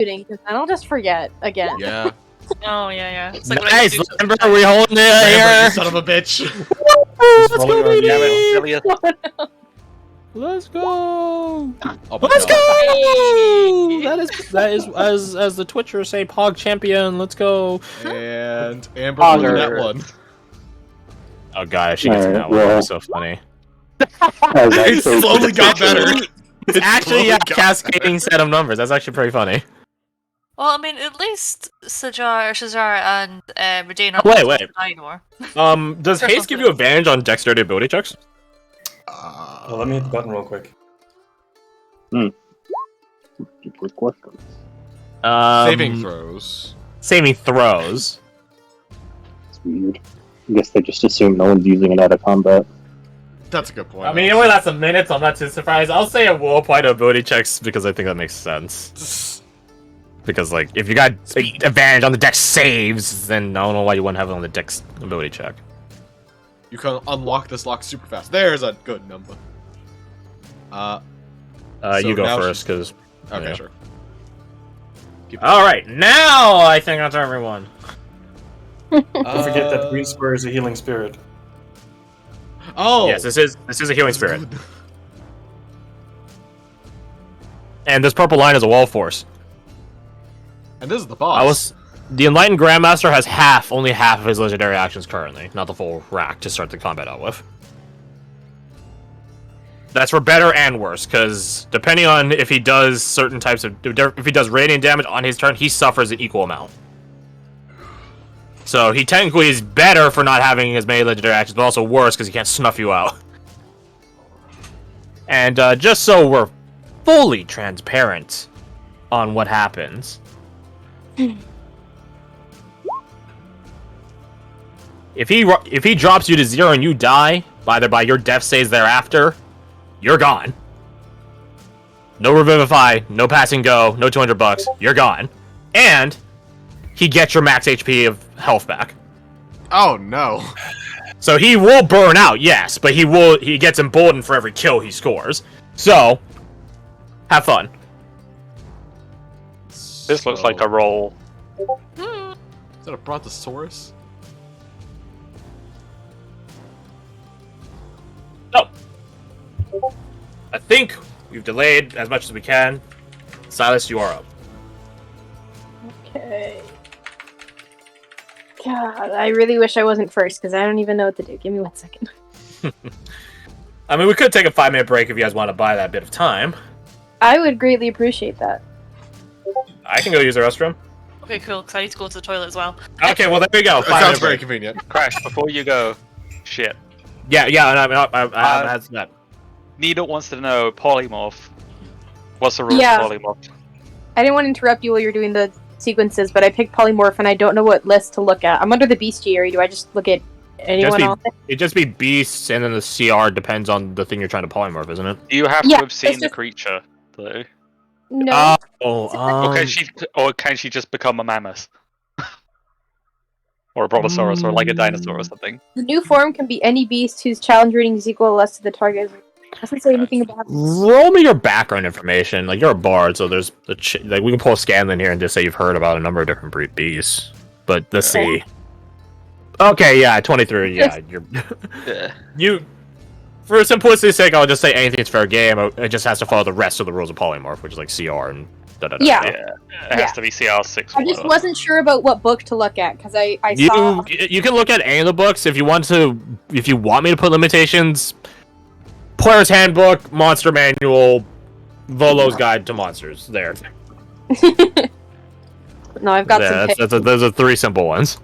shooting, because then I'll just forget again. Yeah. Oh, yeah. It's like Nice, Lambert, are we holding it Lambert, here? you son of a bitch. Let's go, baby! Let's go! Oh my Let's God. go! That is as the Twitchers say, Pog champion. Let's go! And Amber won that one. Oh god, if she gets in that one, that'd be so funny. It slowly got better. It's actually a cascading set of numbers. That's actually pretty funny. Well, I mean, at least Shazar and Regina Wait. more. Does haste give you advantage on dexterity ability checks? Let me hit the button real quick. Good question. Saving throws. Saving throws. It's weird. I guess they just assume no one's using it out of combat. That's a good point. I mean, it only lasts a minute, so I'm not too surprised. I'll say it will apply to ability checks because I think that makes sense. Because, like, if you got advantage on the dex saves, then I don't know why you wouldn't have it on the dex ability check. You can unlock this lock super fast. There's a good number. So you go now first, because... Okay, yeah. sure. Alright, now I think that's everyone. Don't forget that green square is a healing spirit. Oh! Yes, this is a healing spirit. Good. And this purple line is a wall force. And this is the boss. The Enlightened Grandmaster has only half of his legendary actions currently, not the full rack to start the combat out with. That's for better and worse, because depending on if he does certain types of... If he does radiant damage on his turn, he suffers an equal amount. So he technically is better for not having as many legendary actions, but also worse because he can't snuff you out. And just so we're fully transparent on what happens... If he drops you to 0 and you die, either by your death saves thereafter, you're gone. No revivify, no passing go, no $200, you're gone. And he gets your max HP of health back. Oh no. So he will burn out, yes, but he gets emboldened for every kill he scores. So have fun. This looks like a roll. Is that a Brontosaurus? So, I think we've delayed as much as we can. Silas, you are up. Okay. God, I really wish I wasn't first, because I don't even know what to do. Give me 1 second. I mean, we could take a 5-minute break if you guys want to buy that bit of time. I would greatly appreciate that. I can go use the restroom. Okay, cool, because I need to go to the toilet as well. Okay, well, there we go. That sounds 5-minute very break. convenient. Crash, before you go. Shit. Yeah, and I had that. Nina wants to know polymorph. What's the rule Yeah. of polymorph? I didn't want to interrupt you while you're doing the sequences, but I picked polymorph and I don't know what list to look at. I'm under the bestiary. Do I just look at anyone else? It'd just be beasts, and then the CR depends on the thing you're trying to polymorph, isn't it? Do you have Yeah, to have seen it's the just- creature, though? No. Or can she just become a mammoth? Or a brontosaurus, or like a dinosaur or something? The new form can be any beast whose challenge rating is equal or less to the target. It doesn't say anything about this. Roll me your background information. Like, you're a bard, so there's like we can pull a Scanlan here and just say you've heard about a number of different breed beasts. But let's see. Okay, yeah, 23. Yeah, you're Yeah. you. For simplicity's sake, I'll just say anything's fair game. It just has to follow the rest of the rules of polymorph, which is like CR and da-da-da. Yeah. It has to be CR6. I just wasn't sure about what book to look at, because I saw... You can look at any of the books if you want to. If you want me to put limitations, Player's Handbook, Monster Manual, Volo's Guide to Monsters. There. No, I've got some picks. Those are 3 simple ones.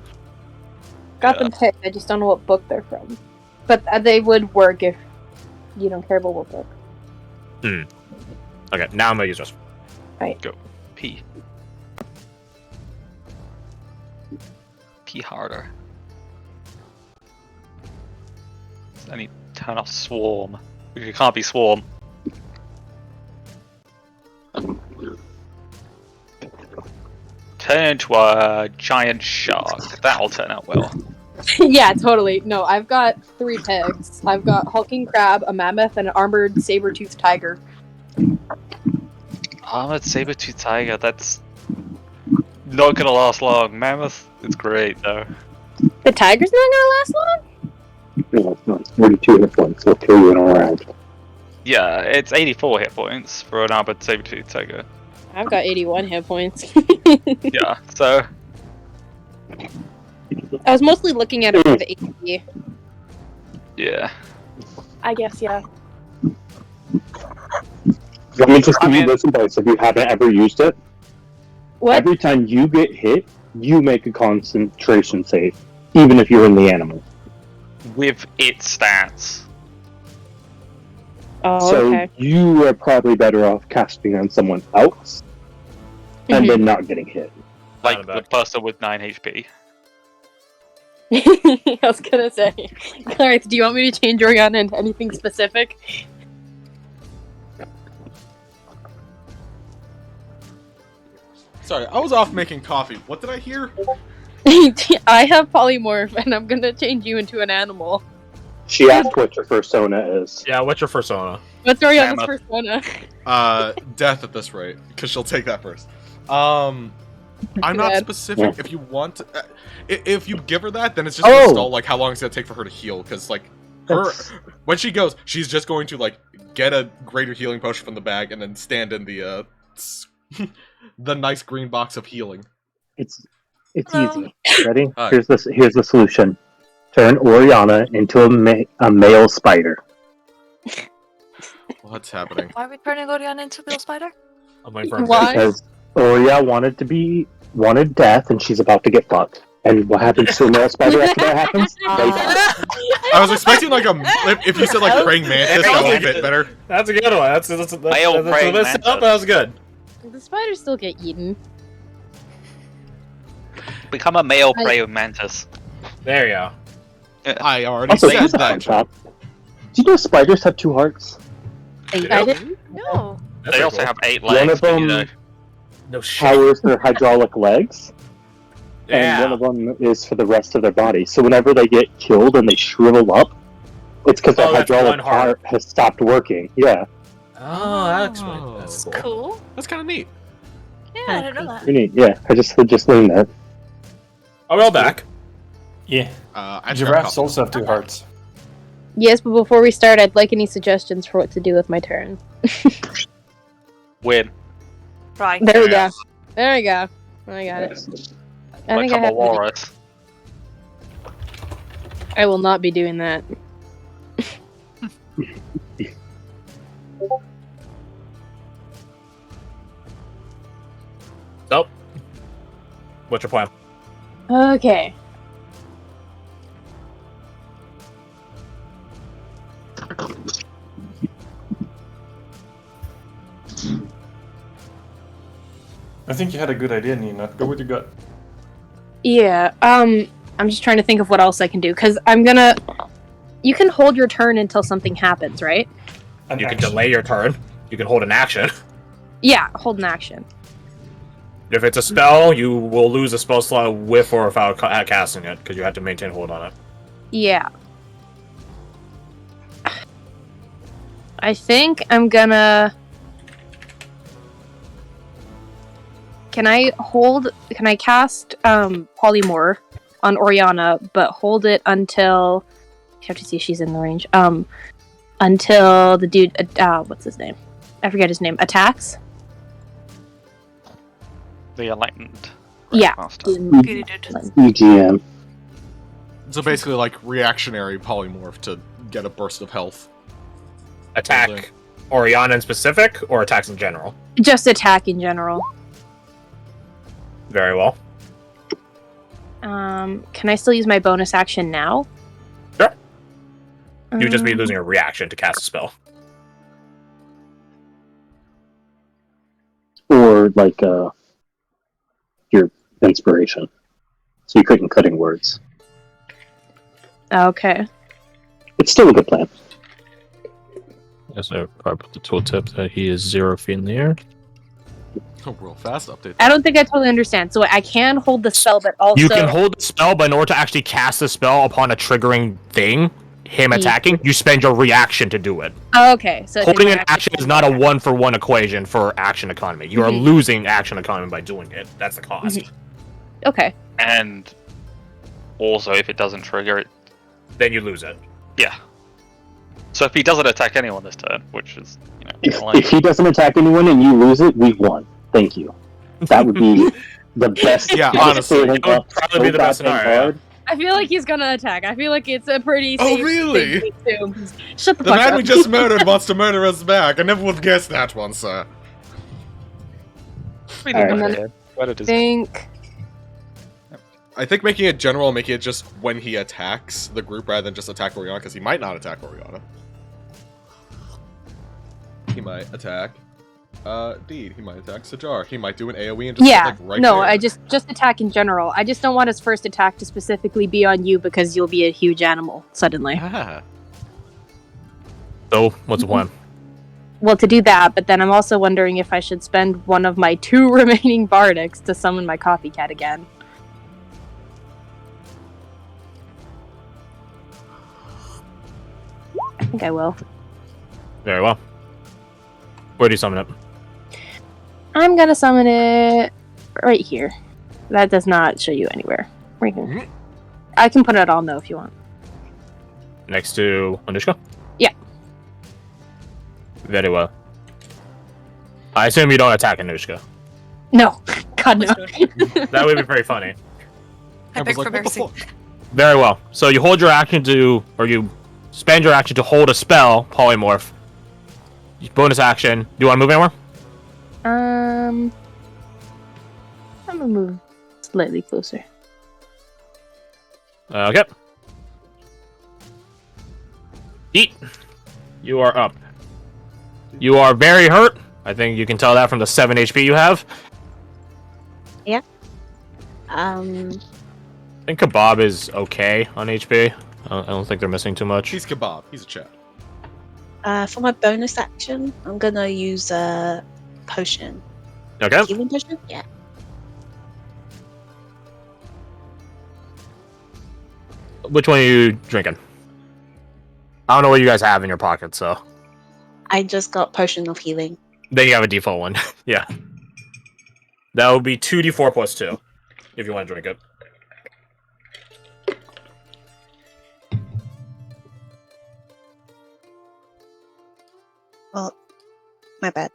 Got them picked, I just don't know what book they're from. But they would work if you don't care about what book. Okay, now I'm gonna use this. Right. Go. P. P harder. I need to turn off Swarm. You can't be Swarm. Turn into a giant shark. That'll turn out well. Yeah, totally. No, I've got 3 pegs. I've got hulking crab, a mammoth, and an armored saber-toothed tiger. Armored saber-tooth tiger, that's Not gonna last long. Mammoth, it's great though. The tiger's not gonna last long? No, it's 42 hit points. It'll kill you in a round. Yeah, it's 84 hit points for an armored saber-tooth tiger. I've got 81 hit points. Yeah, so I was mostly looking at it for the HP. yeah. I guess, yeah. Let me just give you this advice if you haven't ever used it. What? Every time you get hit, you make a concentration save, even if you're in the animal. With its stats. Oh, So okay. you are probably better off casting on someone else and then not getting hit. Like the person with 9 HP. I was gonna say. Clarence, do you want me to change Oriana into anything specific? Sorry, I was off making coffee. What did I hear? I have polymorph, and I'm gonna change you into an animal. She asked what your persona is. Yeah, what's your persona? What's Oriana's Mammoth. persona? Death at this rate, because she'll take that first. I'm not Bad. specific. If you want to, if you give her that, then it's just gonna stall, like, how long it's gonna take for her to heal, because, like, when she goes, she's just going to, like, get a greater healing potion from the bag, and then stand in the, the nice green box of healing. It's Hello. easy. Ready? Hi. Here's the solution. Turn Oriana into a male spider. What's happening? Why are we turning Oriana into Bill Spider? I'm waiting for him. Why? Because Oria wanted death, and she's about to get fucked. And what happens to a male spider after that happens? They die. I was expecting, like, if you said, like, praying mantis, that would fit better. That's a good one. That's Male praying mantis. that was good. The spiders still get eaten. Become a male praying mantis. There you go. I already Also, said here's a fun that. fact. Do you know spiders have 2 hearts? I didn't know. That's They pretty also cool. have 8 One legs, of but, you them know. No shit. powers their hydraulic legs, and Yeah. one of them is for the rest of their body. So whenever they get killed and they shrivel up, it's because their Oh, that's hydraulic one heart. part has stopped working. Yeah, Oh, that explains. That's cool. Cool. That's kind of neat. Yeah, I didn't know that. pretty neat. Yeah, I just learned that. Oh, well, back. Yeah. I just Giraffes got a also have 2 hearts. Yes, but before we start, I'd like any suggestions for what to do with my turn. Win. Right. There we go. There we go. I got it. I think I Become a have. walrus. I will not be doing that. Nope. What's your plan? Okay. I think you had a good idea, Nina. Go with your gut. Yeah. I'm just trying to think of what else I can do because I'm gonna. You can hold your turn until something happens, right? An You can action. delay your turn. You can hold an action. Yeah, hold an action. If it's a spell, you will lose a spell slot with or without casting it, because you have to maintain hold on it. Yeah. I think I'm gonna. Can I cast Polymorph on Oriana, but hold it until you have to see if she's in the range. Until the dude what's his name? I forget his name. Attacks? The enlightened. Yeah. Master. Goody dude. EGM. So basically, like, reactionary polymorph to get a burst of health. Attack Oriana in specific, or attacks in general? Just attack in general. Very well. Can I still use my bonus action now? Sure. You'd just be Um, losing a reaction to cast a spell. Or like your inspiration. So you couldn't cutting words. Okay. It's still a good plan. Yes, I probably put the tooltip that he is 0 feet in the air. Oh, real fast update. I don't think I totally understand. So I can hold the spell, but also You can hold the spell, but in order to actually cast the spell upon a triggering thing, him attacking, you spend your reaction to do it. Oh, okay. So Holding an action is not a 1-for-1 equation for action economy. You are losing action economy by doing it. That's the cost. Okay. And also, if it doesn't trigger it, then you lose it. Yeah. So if he doesn't attack anyone this turn, which is, if he doesn't attack anyone and you lose it, we've won. Thank you. That would be the best. Yeah, honestly, it would probably be the best scenario. I feel like he's gonna attack. I feel like it's a pretty. Oh, safe really? thing to do. Shut the The fuck man up. we just murdered wants to murder us back. I never would have guessed that one, sir. I think making it general, making it just when he attacks the group rather than just attack Oriana, because he might not attack Oriana. He might attack. Deed. He might attack Sajar. He might do an AoE and just Yeah. like right No, there. I just attack in general. I just don't want his first attack to specifically be on you because you'll be a huge animal suddenly. Ah. So, what's the plan? Well, to do that, but then I'm also wondering if I should spend one of my 2 remaining Bardics to summon my copycat again. I think I will. Very well. Where do you summon it? I'm gonna summon it right here. That does not show you anywhere. Right here. I can put it on though if you want. Next to Anushka? Yeah. Very well. I assume you don't attack Anushka. No. God, no. That would be very funny. I beg for mercy. Very well. So you hold your action to, or you spend your action to hold a spell, Polymorph. Bonus action. Do you want to move anywhere? I'm gonna move slightly closer. Okay. Eat. You are up. You are very hurt. I think you can tell that from the 7 HP you have. Yeah. I think Kebab is okay on HP. I don't think they're missing too much. He's Kebab. He's a chat. For my bonus action, I'm gonna use a potion. Okay. Healing potion? Yeah. Which one are you drinking? I don't know what you guys have in your pockets, so. I just got potion of healing. Then you have a default one. Yeah. That would be 2d4 plus 2, if you want to drink it. Well, my bad.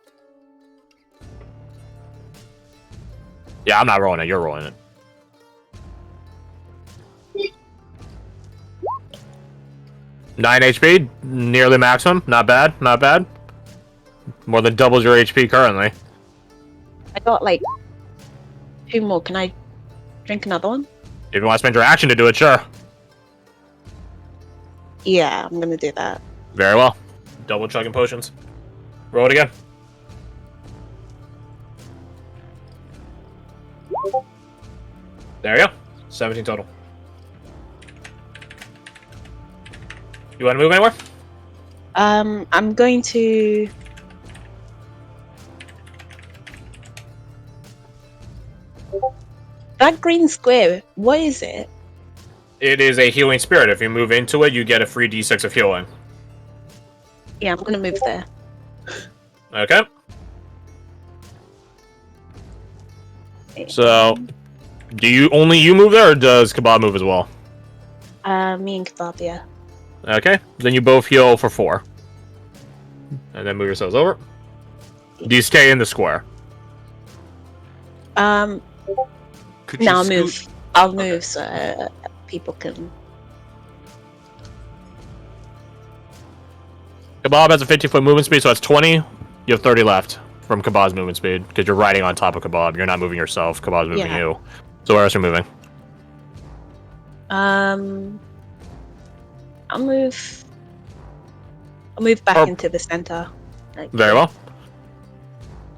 Yeah, I'm not rolling it. You're rolling it. Nine HP, nearly maximum. Not bad, not bad. More than doubles your HP currently. I got like 2 more. Can I drink another one? If you want to spend your action to do it, sure. Yeah, I'm gonna do that. Very well. Double chugging potions. Roll it again. There you go. 17 total. You want to move anywhere? I'm going to. That green square, what is it? It is a healing spirit. If you move into it, you get a free d6 of healing. Yeah, I'm gonna move there. Okay. So, do you only you move there, or does Kebab move as well? Me and Kebab, yeah. Okay. Then you both heal for 4. And then move yourselves over. Do you stay in the square? Could you No, I'll scoot- move. I'll move so people can. Kebab has a 50-foot movement speed, so that's 20. You have 30 left from Kebab's movement speed, because you're riding on top of Kebab. You're not moving yourself. Kebab's moving Yeah. you. So where else are you moving? I'll move. I'll move back Oh. into the center. Like, Very well.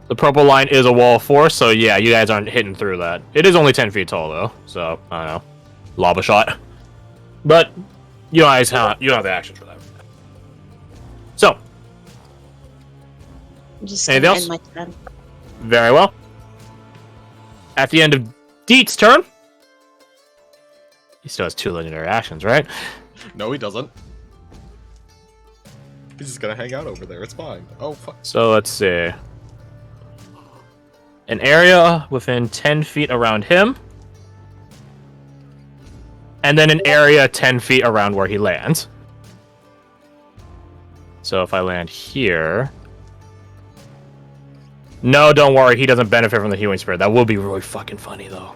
The purple line is a wall of force, so yeah, you guys aren't hitting through that. It is only 10 feet tall, though, so, I don't know. Lob a shot. But, you don't have the actions for that. So, I'm just anything gonna else? end my turn. Very well. At the end of Deet's turn, he still has 2 legendary actions, right? No, he doesn't. He's just gonna hang out over there. It's fine. Oh fuck. So let's see. An area within 10 feet around him. And then an area 10 feet around where he lands. So if I land here... No, don't worry, he doesn't benefit from the healing spirit. That will be really fucking funny, though.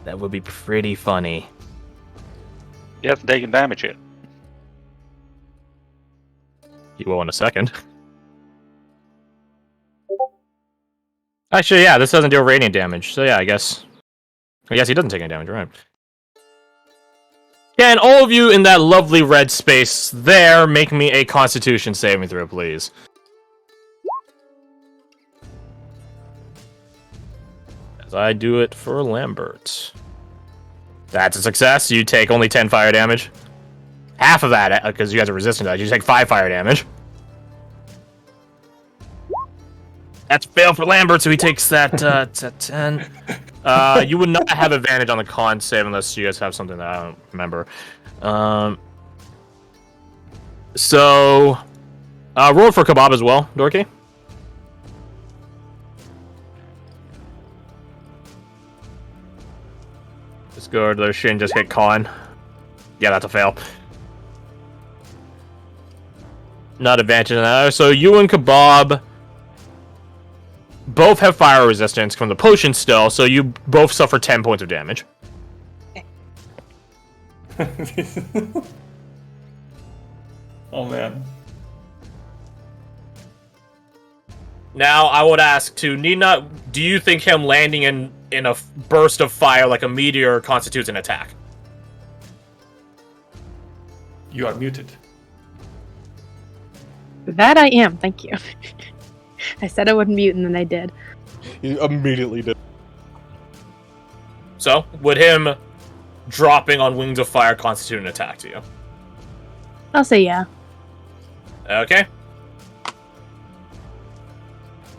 That would be pretty funny. You have to take damage it. He will in a second. Actually, yeah, this doesn't deal radiant damage. So yeah, I guess he doesn't take any damage, right? Can all of you in that lovely red space there make me a Constitution saving throw, please? As I do it for Lambert. That's a success. You take only 10 fire damage. Half of that, because you guys are resistant to that, you take 5 fire damage. That's a fail for Lambert, so he takes that 10. You would not have advantage on the con save unless you guys have something that I don't remember. Roll for Kebab as well, Dorky. Just go to their shin, just hit con. Yeah, that's a fail. Not advantage on that. So you and Kebab both have fire resistance from the potion still, so you both suffer 10 points of damage. Oh man. Now, I would ask to Nina, do you think him landing in a burst of fire like a meteor constitutes an attack? You are muted. That I am, thank you. I said I wouldn't mute and then I did. You immediately did. So, would him dropping on Wings of Fire constitute an attack to you? I'll say yeah. Okay.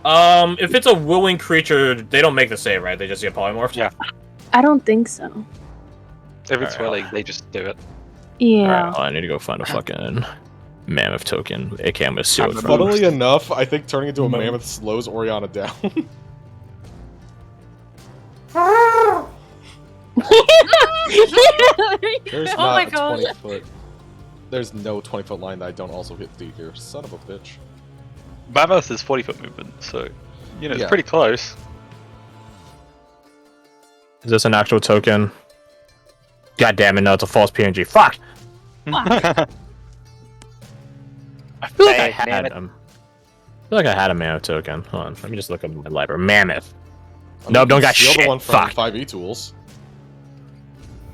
If it's a willing creature, they don't make the save, right? They just get polymorphed? Yeah. I don't think so. If it's willing, they just do it. Yeah. Alright, I need to go find a fucking mammoth token. AK, I'm gonna steal it from Funnily enough, I think turning into a mammoth slows Oriana down. There's Oh my not a God. 20 foot. There's no 20-foot line that I don't also hit D here. Son of a bitch. Mammoth is 40-foot movement, so you know it's Yeah. pretty close. Is this an actual token? God damn it, no, it's a false PNG. Fuck! I feel like I had I had a mammoth token. Hold on, let me just look up my library. Mammoth. Nope, don't got Steal shit. the one from Fuck. 5e tools.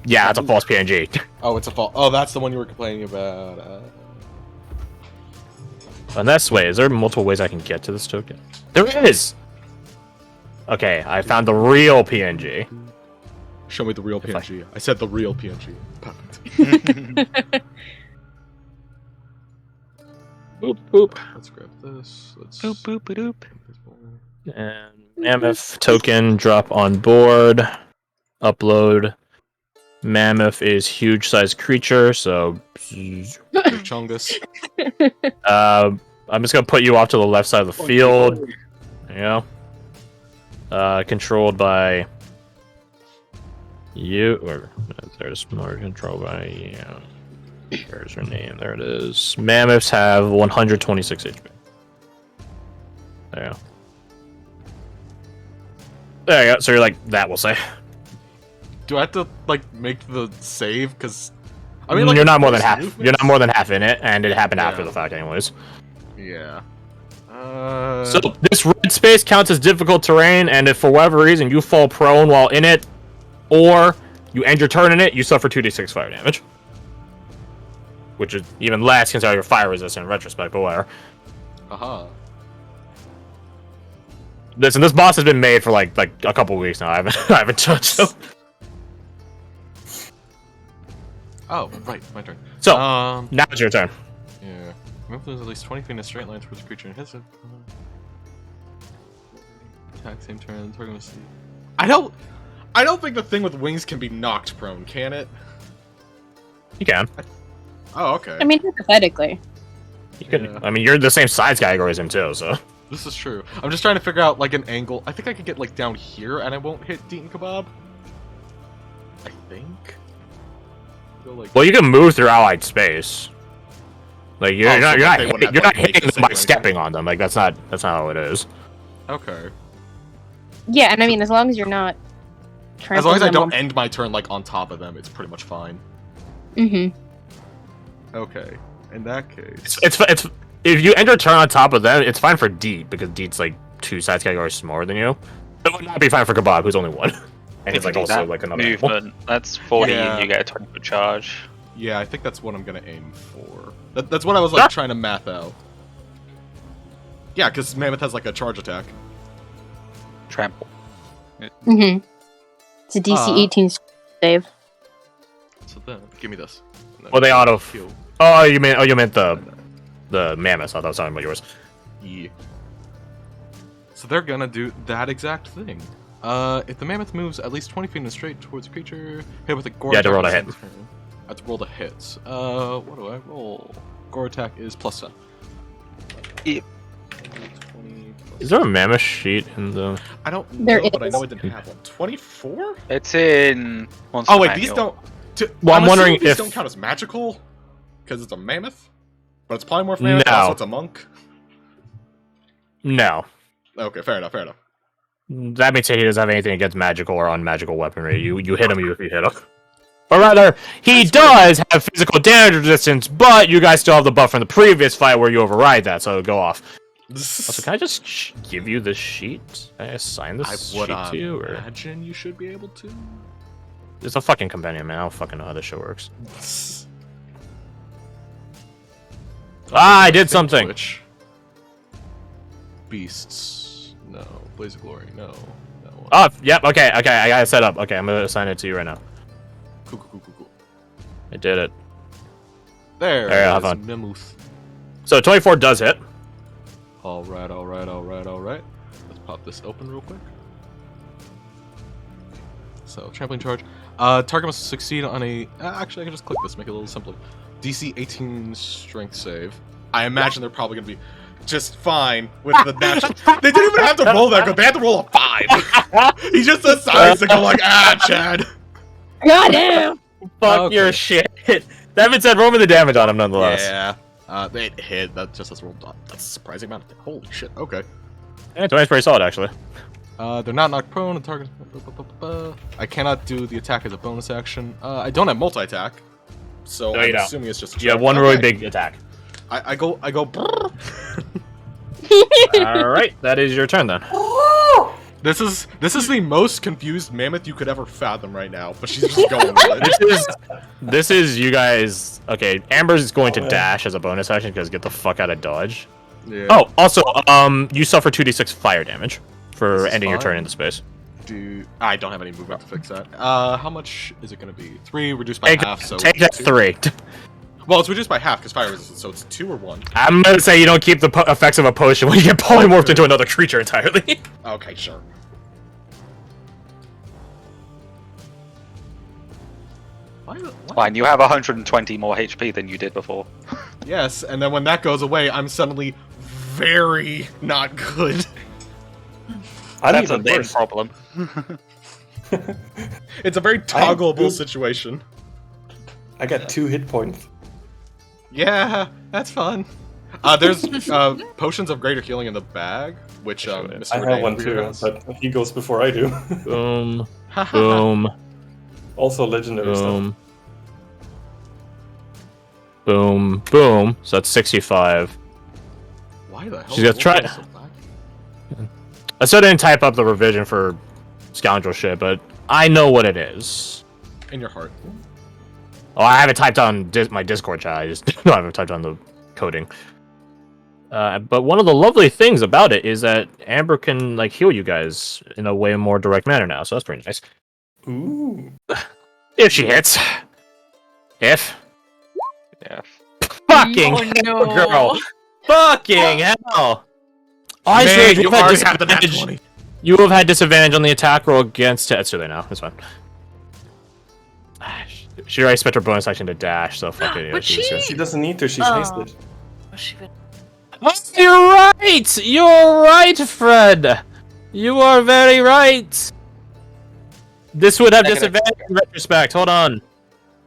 Yeah, that's a false PNG. Oh, it's a fault. Oh, that's the one you were complaining about. And this way, is there multiple ways I can get to this token? There is! Okay, I found the real PNG. Show me the real PNG. I said the real PNG. Perfect. Boop, boop. Let's grab this. Let's Boop boop boop. And Mammoth token, drop on board. Upload. Mammoth is huge sized creature, so... Chungus. I'm just gonna put you off to the left side of the field. There you go. Controlled by... you, or there's more control by you. Where's her name? There it is. Mammoths have 126 HP. There you go. There you go. So you're like that, we'll say. Do I have to like make the save? Because I mean, like, you're not more than half. movements? You're not more than half in it, and it happened after Yeah. the fact, anyways. Yeah. So this red space counts as difficult terrain, and if for whatever reason you fall prone while in it, or you end your turn in it, you suffer 2d6 fire damage. Which is even less considering you're fire resistant in retrospect, but whatever. Listen, this boss has been made for like a couple weeks now. I haven't touched him. Oh, right, my turn. So now it's your turn. Yeah. Remember, there's at least 20 feet in a straight line towards the creature and hits it. Attack same turn. We're gonna see. I don't think the thing with wings can be knocked prone, can it? You can. Oh, okay. I mean, hypothetically. You can. I mean, you're the same size category as him too, so. This is true. I'm just trying to figure out like an angle. I think I could get like down here, and I won't hit Deaton Kebab. I think. Go, like... Well, you can move through allied space. Like you're not hitting them by stepping on them. Like that's not how it is. Okay. Yeah, and I mean, as long as you're not. As long as I don't end my turn like on top of them, it's pretty much fine. Mm-hmm. Okay. In that case, it's if you end your turn on top of them, it's fine for Deet because Deet's like 2 size categories smaller than you. It would not be fine for Kebab, who's only 1, and he's like also like another movement. animal. That's 40, Yeah. and you get a 20-foot charge. Yeah, I think that's what I'm gonna aim for. That's what I was like trying to math out. Yeah, because Mammoth has like a charge attack. Trample. Mm-hmm. It's a DC 18 save. So then, give me this. Well, they auto. Heal. Oh, you meant the mammoth. I thought I was talking about yours. Yeah. So they're gonna do that exact thing. If the mammoth moves at least 20 feet in a straight towards a creature, hit with a gore Yeah, attack. to roll a hit. I have to roll the hits. What do I roll? Gore attack is +10. Yep. 20 plus... Is there a mammoth sheet in the? I don't There know, but I is. know I didn't have one. 24? It's in. Monster Oh wait, Manual. these don't. Well, I'm wondering assuming these if- don't count as magical because it's a mammoth, but it's polymorph mammoth. No. Also, it's a monk. No. Okay, fair enough. Fair enough. That means he doesn't have anything against magical or unmagical weaponry. You hit him if you hit him. Or rather, he does have physical damage resistance, but you guys still have the buff from the previous fight where you override that, so go off. Also, can I just give you this sheet? Can I assign this I would sheet to you? Or... imagine you should be able to. It's a fucking compendium, man. I don't fucking know how this shit works. I did something! Twitch. Beasts. No. Blaze of Glory. No. That one. Oh, yep, okay, I got it set up. Okay, I'm gonna assign it to you right now. Cool. I did it. There. Alright, have is fun. Mammoth. So 24 does hit. Alright. Let's pop this open real quick. So, trampoline charge. Target must succeed on a... actually, I can just click this, make it a little simpler. DC 18 strength save. I imagine they're probably going to be just fine with the natural... They didn't even have to roll that good. They had to roll a 5. He just decides to go like, Chad. Goddamn! Fuck Okay. your shit. That being said, roll me the damage on him nonetheless. Yeah. They hit. That just has rolled. That's a surprising amount. Holy shit. Okay. Yeah, 20's pretty solid, actually. They're not knocked prone. And target. I cannot do the attack as a bonus action. I don't have multi-attack, so No, you I'm don't. assuming it's just. You have one really big attack. I go. Brrr. Alright, that is your turn then. This is the most confused mammoth you could ever fathom right now, but she's just going with it. This is you guys. Okay, Amber's going to dash as a bonus action because get the fuck out of dodge. Yeah. Oh, also, you suffer 2d6 fire damage for This is ending your turn fine. into space. I don't have any movement to fix that. How much is it going to be? 3 reduced by half. So Take that 2? 3. Well, it's reduced by half because fire resistance, so it's 2 or 1. I'm gonna say you don't keep the effects of a potion when you get polymorphed into another creature entirely. Okay, sure. Why? Fine, you have 120 more HP than you did before. Yes, and then when that goes away, I'm suddenly very not good. That's a even big worse. problem. It's a very toggleable situation. I got 2 hit points. Yeah, that's fun. There's potions of greater healing in the bag, which Mr. I have Renee one over too, here has. but he goes before I do. Boom. Boom. Also legendary stuff. Boom. Boom. Boom. So that's 65. Why the hell? She's gonna is try- Wolfgang so black? I still didn't type up the revision for scoundrel shit, but I know what it is. In your heart. Oh, I haven't typed on my Discord chat. I just don't have it typed on the coding. But one of the lovely things about it is that Amber can like heal you guys in a way more direct manner now, so that's pretty nice. Ooh. If she hits. If. Yeah. Fucking Oh, hell, no. girl. Fucking hell. Oh, I Man, said you already have the nat 20. You have had disadvantage on the attack roll against it. It's too late now. It's fine. She already spent her bonus action to dash, so fuck it. But she's she- gonna- She doesn't need to, she's Oh. hasted. What's she been? Oh, you're right! You're right, Fred! You are very right! This would have disadvantage in retrospect. Hold on.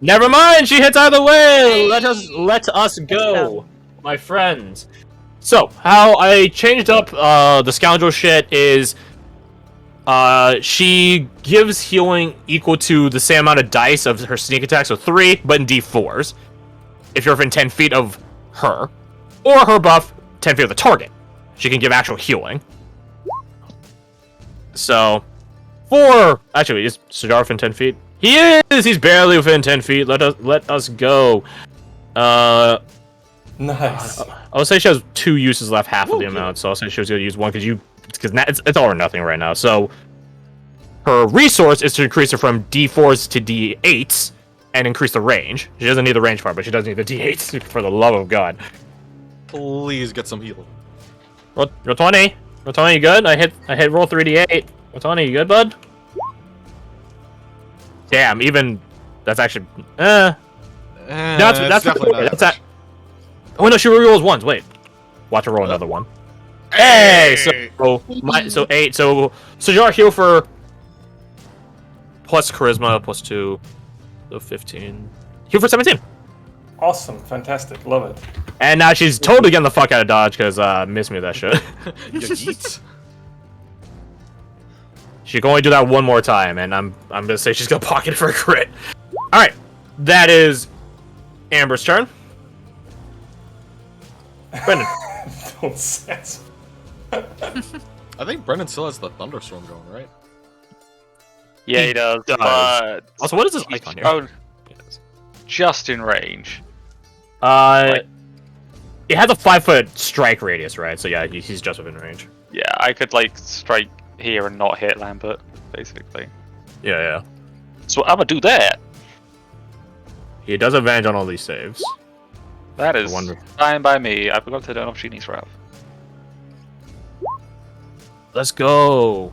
Never mind, she hits either way! Let us go, my friends. So, how I changed up the scoundrel shit is she gives healing equal to the same amount of dice of her sneak attack, so 3, but in D4s. If you're within 10 feet of her. Or her buff, 10 feet of the target. She can give actual healing. So, actually, is Sidar within 10 feet? He is! He's barely within 10 feet. Let us go. Nice. I'll say she has 2 uses left, half of the amount, so I'll say she was gonna use 1, because it's all or nothing right now. So, her resource is to increase it from D4s to D8s, and increase the range. She doesn't need the range part, but she does need the D8s, for the love of God. Please get some heal. Roll 20. Roll 20, you good? I hit roll 3d8. Roll 20, you good, bud? Damn, even... That's actually... No, that's definitely not that's that. Oh no, she rolls ones. Wait, watch her roll another one. Hey, so 8. So Sajar heal for plus charisma plus 2, so 15. Heal for 17. Awesome. Fantastic. Love it. And now she's totally getting the fuck out of dodge because missed me with that shit. She can only do that one more time, and I'm gonna say she's gonna pocket it for a crit. All right, that is Amber's turn. Brendan. Don't sense. I think Brendan still has the thunderstorm going, right? Yeah, he does. But Also, what is this icon here? Oh, just in range. It has a 5-foot strike radius, right? So yeah, he's just within range. Yeah, I could like strike here and not hit Lambert, basically. Yeah. So I'm gonna do that. He does advantage on all these saves. That is fine by me. I forgot to turn off Genie's Wrath. Let's go.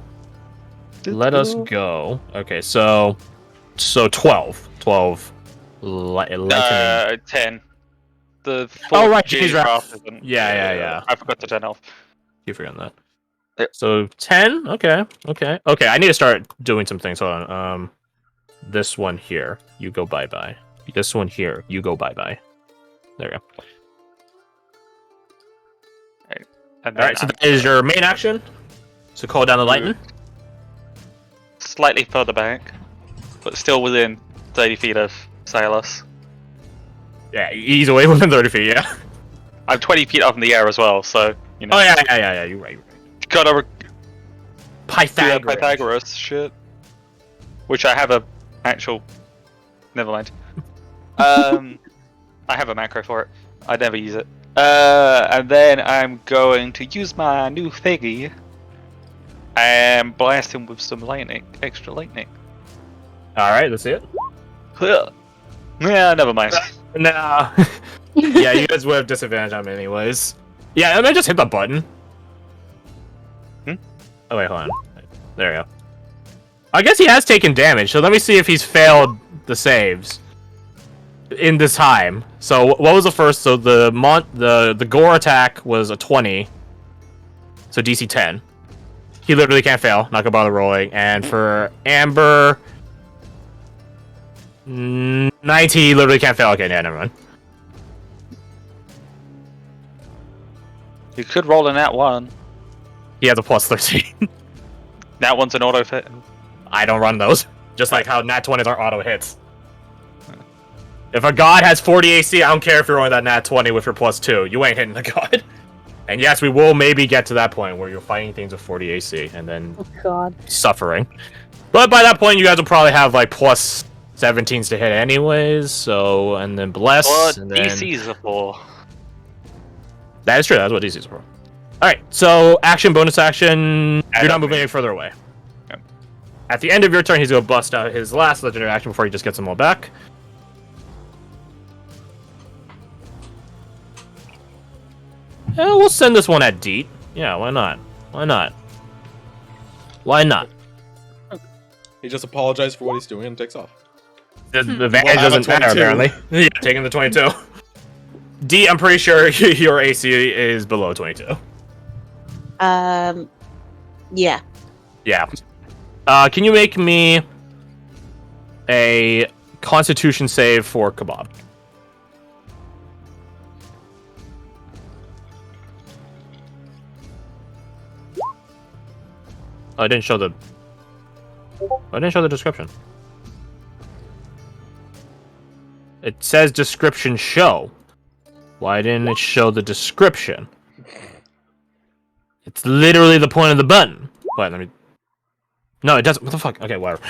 Let us go. Okay, so 12. 12. Lightning. 10. The oh right, Genie's Wrath isn't. Yeah. I forgot to turn off. Keep forgetting that. Yep. So 10. Okay. I need to start doing some things. Hold on. This one here, you go bye. This one here, you go bye. There we go. Alright, so that is your main action. So call down the lightning. Slightly further back, but still within 30 feet of Silas. Yeah, he's away within 30 feet, yeah. I'm 20 feet up in the air as well, so, you know. Oh, yeah, you're right. Gotta Pythagoras shit. Which I have a actual... Never mind. I have a macro for it. I never use it. And then I'm going to use my new thingy and blast him with some lightning, extra lightning. Alright, let's see it. Yeah, never mind. Nah. Yeah, you guys would have disadvantage on him anyways. Yeah, I might just hit the button. Oh wait, hold on. There we go. I guess he has taken damage, so let me see if he's failed the saves in this time. So what was the first? So the gore attack was a 20. So DC 10. He literally can't fail. Not gonna bother rolling. And for Amber, 90. He literally can't fail. Okay, yeah, never mind. You could roll in that one. He has a plus 13. That one's an auto hit. I don't run those. Just like how nat 20s are auto hits. If a god has 40 AC, I don't care if you're rolling that nat 20 with your plus 2. You ain't hitting the god. And yes, we will maybe get to that point where you're fighting things with 40 AC and then suffering. But by that point, you guys will probably have like plus 17s to hit anyways. So, and then bless. But and then... DC's are for. That is true. That's what DC's are for. Alright, so action, bonus action. You're not moving any further away. Yep. At the end of your turn, he's going to bust out his last legendary action before he just gets them all back. Yeah, we'll send this one at Deet. Yeah, why not? Why not? He just apologized for what he's doing and takes off. The advantage doesn't matter, apparently. Yeah, taking the 22. D, I'm pretty sure your AC is below 22. Yeah. Yeah. Can you make me a Constitution save for Kebab? I didn't show the description. It says description show. Why didn't it show the description? It's literally the point of the button. Wait, let me... No, it doesn't. What the fuck? Okay, whatever.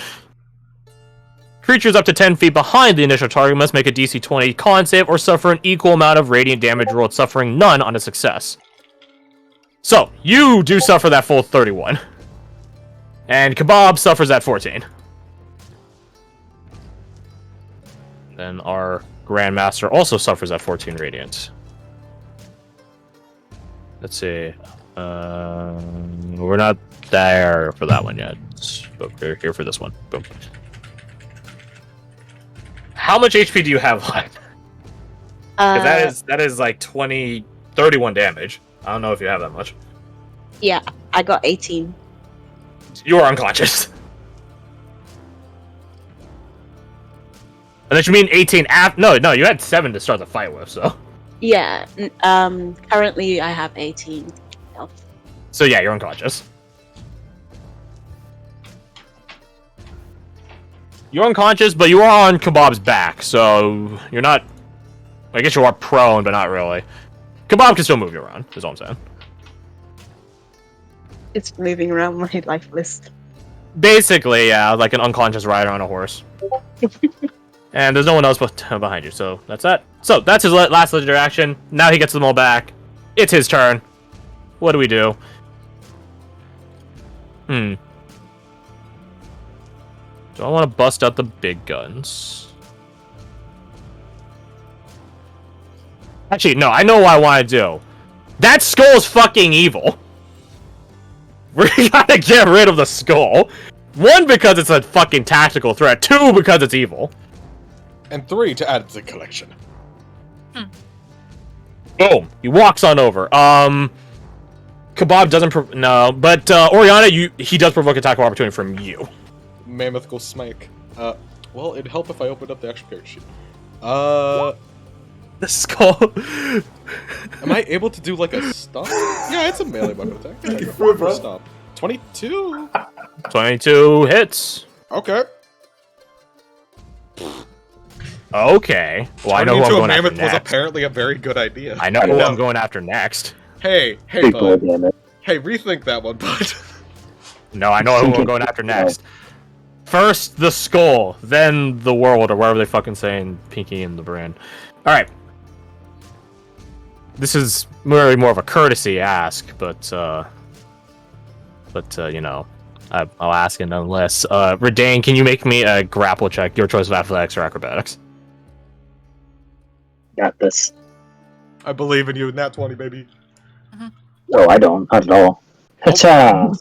Creatures up to 10 feet behind the initial target must make a DC 20 con save or suffer an equal amount of radiant damage rolled, suffering none on a success. So, you do suffer that full 31. And Kebab suffers at 14. Then our Grandmaster also suffers at 14 radiant. Let's see. We're not there for that one yet. But we're here for this one. Boom. How much HP do you have left? Because that is like 31 damage. I don't know if you have that much. Yeah, I got 18. You are unconscious. Unless you mean 18 after... No, you had 7 to start the fight with, so... Yeah, currently I have 18 health. So yeah, you're unconscious. You're unconscious, but you are on Kebab's back, so you're not... I guess you are prone, but not really. Kebab can still move you around, is all I'm saying. It's moving around my life list. Basically, yeah, like an unconscious rider on a horse. And there's no one else behind you, so that's that. So, that's his last legendary action. Now he gets them all back. It's his turn. What do we do? Do I want to bust out the big guns? Actually, no, I know what I want to do. That skull's fucking evil. We're gonna get rid of the skull. 1, because it's a fucking tactical threat. 2, because it's evil. And 3, to add to the collection. Boom. He walks on over. Kebab doesn't... No, but Oriana, he does provoke attack of opportunity from you. Mammothcal Smike. Well, it'd help if I opened up the actual character sheet. The skull. Am I able to do like a stomp? Yeah, it's a melee weapon attack. Yeah, go for a stomp. 22. 22 hits. Okay. Okay. Well, I know who I'm going after was next. apparently a very good idea. I know who I'm going after next. Hey, bud. Hey, rethink that one, bud. No, I know who I'm going after next. First, the skull, then the world, or whatever they fucking say in Pinky and the Brand. Alright. This is really more of a courtesy ask, but you know, I'll ask it nonetheless. Redane, can you make me a grapple check? Your choice of athletics or acrobatics. Got this. I believe in you. Nat 20, baby. No, I don't. Not at all. Ha-cha!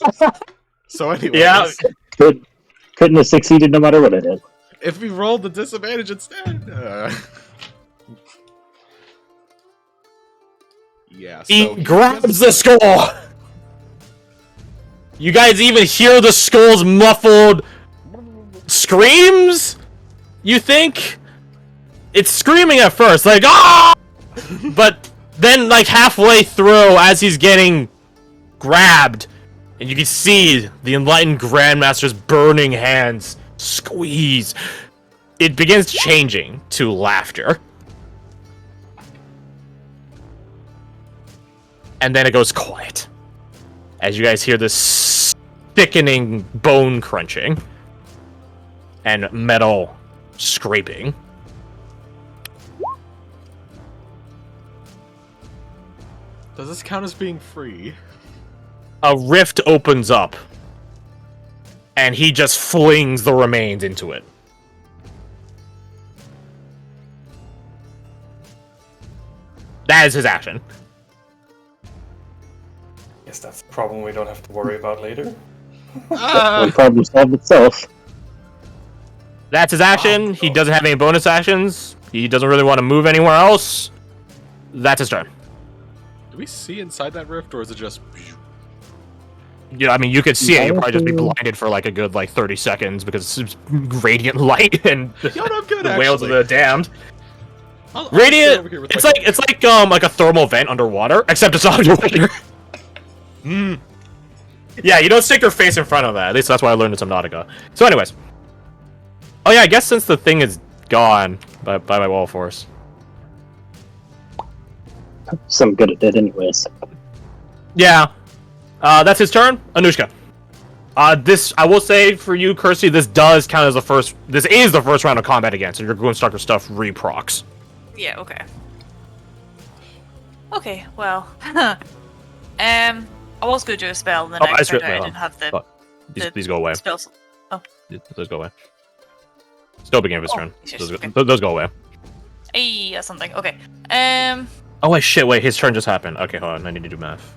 So anyway. Yeah. Couldn't have succeeded no matter what I did. If we rolled the disadvantage instead. Yeah, so he grabs the skull! You guys even hear the skull's muffled screams? You think? It's screaming at first, like, ah! But then, like, halfway through, as he's getting grabbed, and you can see the enlightened Grandmaster's burning hands squeeze, it begins changing to laughter. And then it goes quiet. As you guys hear this thickening bone crunching. And metal scraping. Does this count as being free? A rift opens up. And he just flings the remains into it. That is his action. Guess that's the problem we don't have to worry about later. One problem solved itself. That's his action. He doesn't have any bonus actions. He doesn't really want to move anywhere else. That's his turn. Do we see inside that rift, or is it just? Yeah, I mean, you could see it. You'll probably just be blinded for like a good 30 seconds because it's radiant light and Yo, no, I'm good, the whales of actually. the damned. I'll Radiant. stay over here with It's like a thermal vent underwater, except it's underwater. Yeah, you don't stick your face in front of that. At least that's why I learned in Subnautica. So, anyways. Oh yeah, I guess since the thing is gone by my wall force. So I'm good at it anyways. Yeah. That's his turn. Anushka. This, I will say for you, Kirsty, this does count as the first. This is the first round of combat again, so your Goon Stalker stuff reprocs. Yeah, okay. Okay, well. I was going to do a spell, and then I found out I didn't have the These go away. spells. Those go away. Still beginning of his turn. Okay. Those go away. Hey, that's something. Okay. Oh wait, shit! Wait, his turn just happened. Okay, hold on. I need to do math.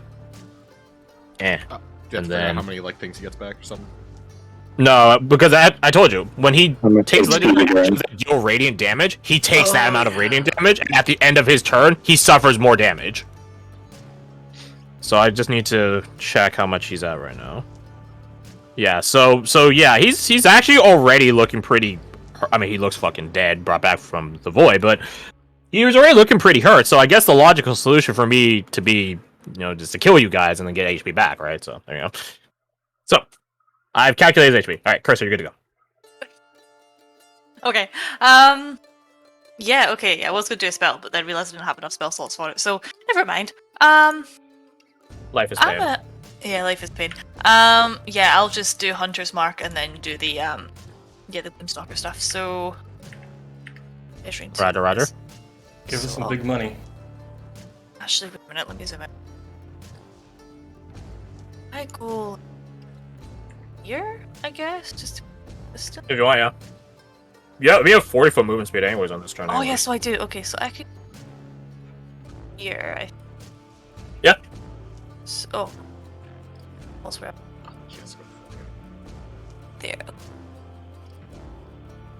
Do you have And to then how many like things he gets back or something? no, because I told you when he I'm takes gonna legendary take it actions that deal radiant damage, he takes that amount of radiant damage, and at the end of his turn, he suffers more damage. So I just need to check how much he's at right now. Yeah, so yeah, he's actually already looking pretty. I mean, he looks fucking dead, brought back from the void, but he was already looking pretty hurt. So I guess the logical solution for me to be, just to kill you guys and then get HP back, right? So there you go. So I've calculated his HP. All right, Cursor, you're good to go. Okay. Yeah, okay, I was going to do a spell, but then realized I didn't have enough spell slots for it, so never mind. Life is pain. Yeah, life is pain. Yeah, I'll just do Hunter's Mark and then do the the Boomstalker stuff. So, Roger. Give us some big money. Actually, wait a minute, let me zoom out. I go here, I guess, just distance. If you want, yeah. Yeah, we have 40-foot movement speed anyways on this turn. Oh anyway. yeah, so I do. Okay, so I could here. Yeah. So, elsewhere. Yes, go for it. There.